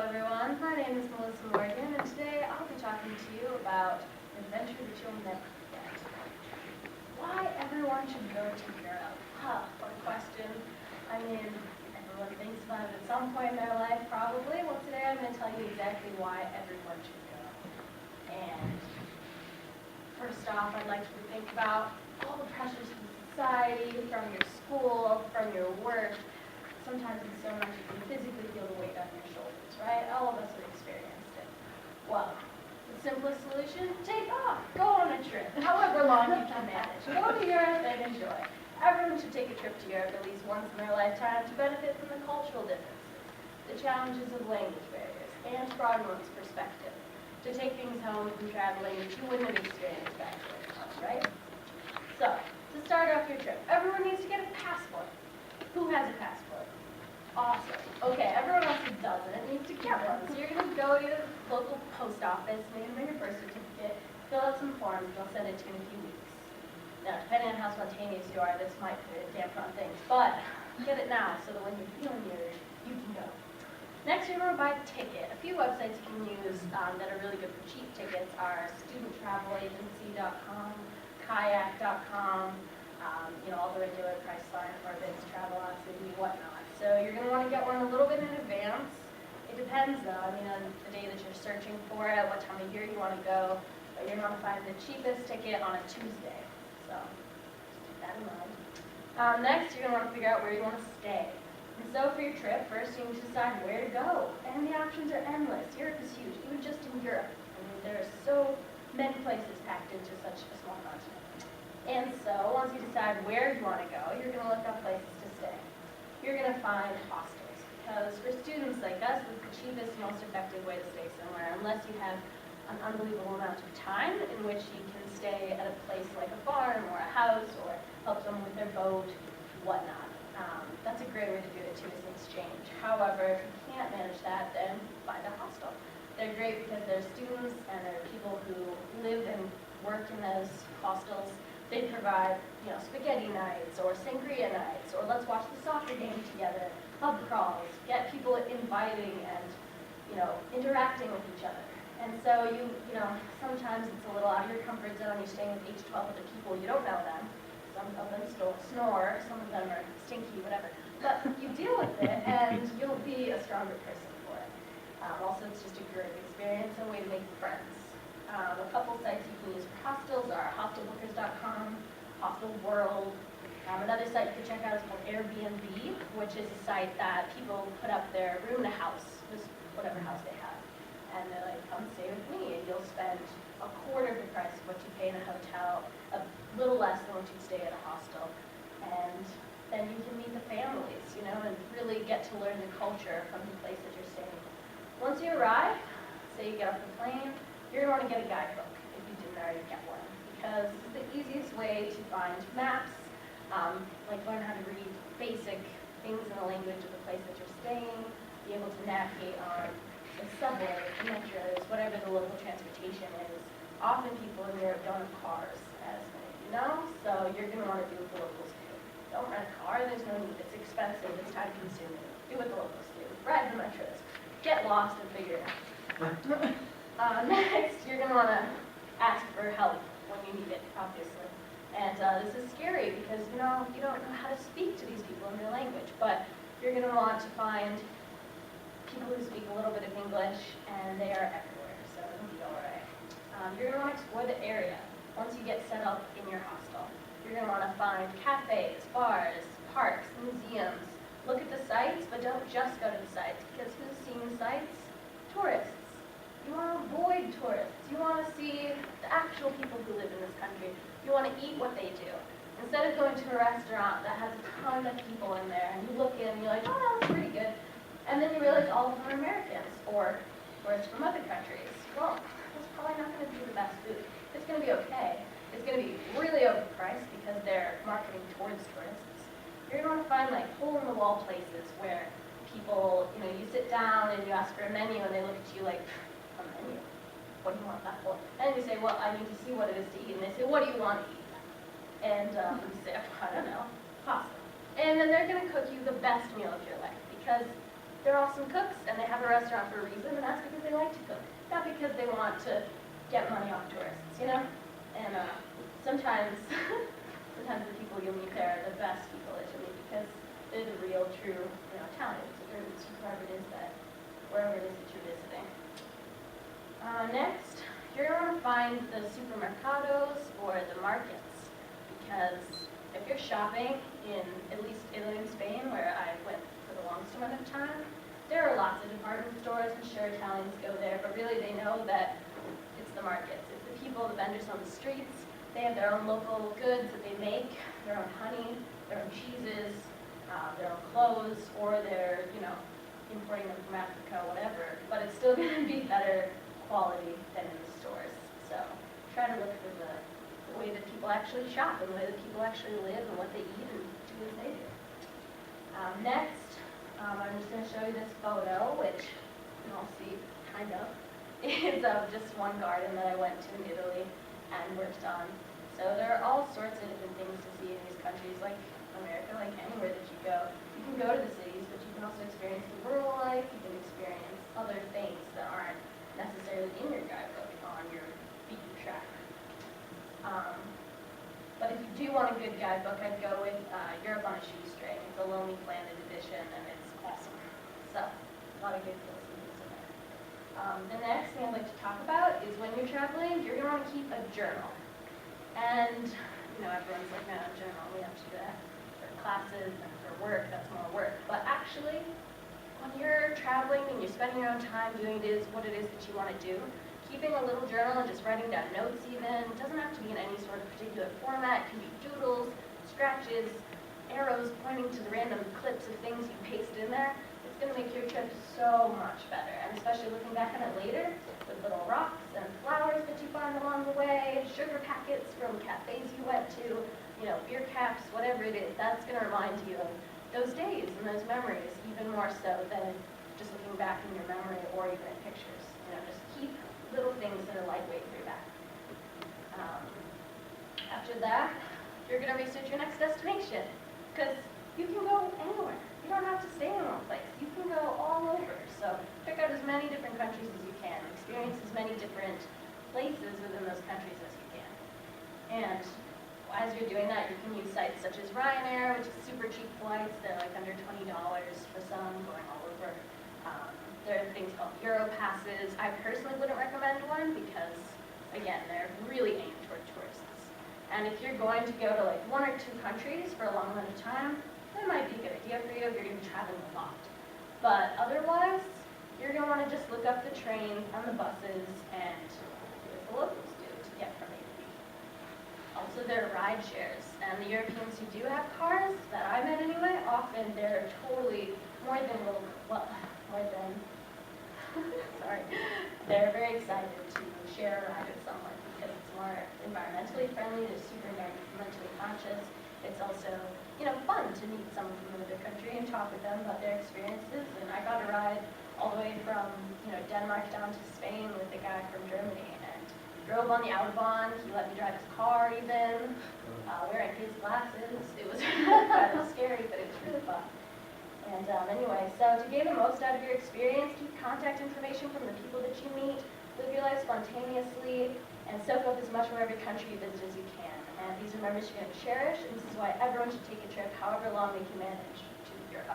everyone. My name is Mellisa Morgan, and today I'll be talking to you about an adventure that you'll never forget. Why everyone should go to Europe? What a question. I mean, everyone thinks about it at some point in their life, probably. Well, today I'm going to tell you exactly why everyone should go. And first off, I'd like to think about all the pressures from society, from your school, from your work. Sometimes it's so much you can physically feel the weight on your shoulders, right? All of us have experienced it. Well, the simplest solution, take off. Go on a trip, however long you can manage. Go to Europe and enjoy. Everyone should take a trip to Europe at least once in their lifetime to benefit from the cultural differences, the challenges of language barriers, and to broaden one's perspective. To take things home from traveling that you wouldn't have experienced back home, right? So, to start off your trip, everyone needs to get a passport. Who has a passport? Awesome. Okay, everyone else who doesn't needs to get one. So you're going to go to your local post office, maybe bring your birth certificate, fill out some forms, they'll send it to you in a few weeks. Now, depending on how spontaneous you are, this might put a damper on things, but get it now so that when you're feeling yours, you can go. Next, you're going to buy a ticket. A few websites you can use that are really good for cheap tickets are studenttravelagency.com, kayak.com, all the regular Priceline, Orbitz, Travelocity, whatnot. So you're going to want to get one a little bit in advance. It depends, though. I mean, on the day that you're searching for it, what time of year you want to go. But you're going to find the cheapest ticket on a Tuesday. So keep that in mind. Next, you're going to want to figure out where you want to stay. And so for your trip, first you need to decide where to go. And the options are endless. Europe is huge, even just in Europe. I mean, there are so many places packed into such a small continent. And so once you decide where you want to go, you're going to look up places to stay. You're going to find hostels, because for students like us, it's the cheapest, most effective way to stay somewhere, unless you have an unbelievable amount of time in which you can stay at a place like a farm or a house or help them with their boat, whatnot. That's a great way to do it too, as an exchange. However, if you can't manage that, then find a hostel. They're great because they're students and they're people who live and work in those hostels. They provide, spaghetti nights or sangria nights, or let's watch the soccer game together, pub crawls, get people inviting and, interacting with each other. And so sometimes it's a little out of your comfort zone. You're staying with 8 to 12 other people. You don't know them. Some of them snore, some of them are stinky, whatever. But you deal with it, and you'll be a stronger person for it. Also, it's just a great experience and a way to make friends. A couple sites you can use for hostels are hostelbookers.com, Hostel World. Another site you can check out is called Airbnb, which is a site that people put up their room in a house, just whatever house they have. And they're like, come stay with me, and you'll spend a quarter of the price of what you pay in a hotel, a little less than what you'd stay at a hostel. And then you can meet the families, and really get to learn the culture from the place that you're staying. Once you arrive, say you get off the plane, you're going to want to get a guidebook if you didn't already get one, because it's the easiest way to find maps, learn how to read basic things in the language of the place that you're staying, be able to navigate on the subway, the metros, whatever the local transportation is. Often people in Europe don't have cars, as many of you know, so you're going to want to do what the locals do. Don't rent a car, there's no need, it's expensive, it's time consuming. Do what the locals do, ride the metros, get lost and figure it out. Next, you're going to want to ask for help when you need it, obviously. And this is scary because, you don't know how to speak to these people in their language, but you're going to want to find people who speak a little bit of English, and they are everywhere, so it'll be all right. You're going to want to explore the area once you get set up in your hostel. You're going to want to find cafes, bars, parks, museums. Look at the sites, but don't just go to the sites, because who's seeing the sites? Tourists. You want to avoid tourists. You want to see the actual people who live in this country. You want to eat what they do. Instead of going to a restaurant that has a ton of people in there, and you look in and you're like, oh, that looks pretty good. And then you realize all of them are Americans, or it's from other countries. Well, it's probably not going to be the best food. It's going to be okay. It's going to be really overpriced because they're marketing towards tourists. You're going to want to find hole-in-the-wall places where people, you sit down and you ask for a menu and they look at you like, a menu? What do you want that for? And you say, well, I need to see what it is to eat. And they say, what do you want to eat? And you say, I don't know, pasta. And then they're going to cook you the best meal of your life, because they're awesome cooks and they have a restaurant for a reason, and that's because they like to cook, not because they want to get money off tourists, you know? And sometimes, sometimes the people you'll meet there are the best people that you'll meet because they're the real, true, you know, Italians, or whoever it is that, wherever it is that you're visiting. Next, you're going to find the supermercados or the markets, because if you're shopping in at least Italy and Spain, where I went for the longest amount of time, there are lots of department stores, and sure, Italians go there, but really they know that it's the markets. It's the people, the vendors on the streets. They have their own local goods that they make, their own honey, their own cheeses, their own clothes, or they're, you know, importing them from Africa, whatever. But it's still going to be better quality than in the stores. So try to look for the way that people actually shop and the way that people actually live and what they eat and do as they do. Next, I'm just going to show you this photo, which you can all see, kind of, is of just one garden that I went to in Italy and worked on. So there are all sorts of different things to see in these countries, like America, like anywhere that you go. You can go to the cities, but you can also experience the rural life, you can experience other things that aren't necessarily in your guidebook on your beaten track. But if you do want a good guidebook, I'd go with Europe on a Shoestring. It's a Lonely Planet edition, and it's awesome. So, a lot of good things in there. The next thing I'd like to talk about is when you're traveling, you're going to want to keep a journal. And, you know, everyone's like, no, journal, we have to do that for classes and for work, that's more work. But actually, when you're traveling and you're spending your own time doing what it is that you want to do, keeping a little journal and just writing down notes even, doesn't have to be in any sort of particular format. It can be doodles, scratches, arrows pointing to the random clips of things you paste in there. It's going to make your trip so much better, and especially looking back on it later with little rocks and flowers that you find along the way, sugar packets from cafes you went to, you know, beer caps, whatever it is. That's going to remind you of those days and those memories even more so than just looking back in your memory or even in pictures. You know, just keep little things that are lightweight for your back. After that, you're going to research your next destination, because you can go anywhere. You don't have to stay in one place. You can go all over. So check out as many different countries as you can. Experience as many different places within those countries as you can. And as you're doing that, you can use sites such as Ryanair, which is super cheap flights. They're like under $20 for some, going all over. There are things called Euro passes. I personally wouldn't recommend one because, again, they're really aimed toward tourists. And if you're going to go to like 1 or 2 countries for a long amount of time, that might be a good idea for you if you're going to be traveling a lot. But otherwise, you're going to want to just look up the trains and the buses and do what the locals do to get from A to B. Also, there are ride shares. And the Europeans who do have cars, that I met anyway, often they're totally more than sorry, they're very excited to share a ride with someone because it's more environmentally friendly, they're super environmentally conscious. It's also, you know, fun to meet someone from another country and talk with them about their experiences. And I got a ride all the way from, you know, Denmark down to Spain with a guy from Germany, and drove on the Autobahn. He let me drive his car even, wearing his glasses. It was kind of scary, but it was really fun. And anyway, so to gain the most out of your experience, keep contact information from the people that you meet, live your life spontaneously, and soak up as much from every country you visit as you can. And these are memories you're going to cherish, and this is why everyone should take a trip, however long they can manage, to Europe.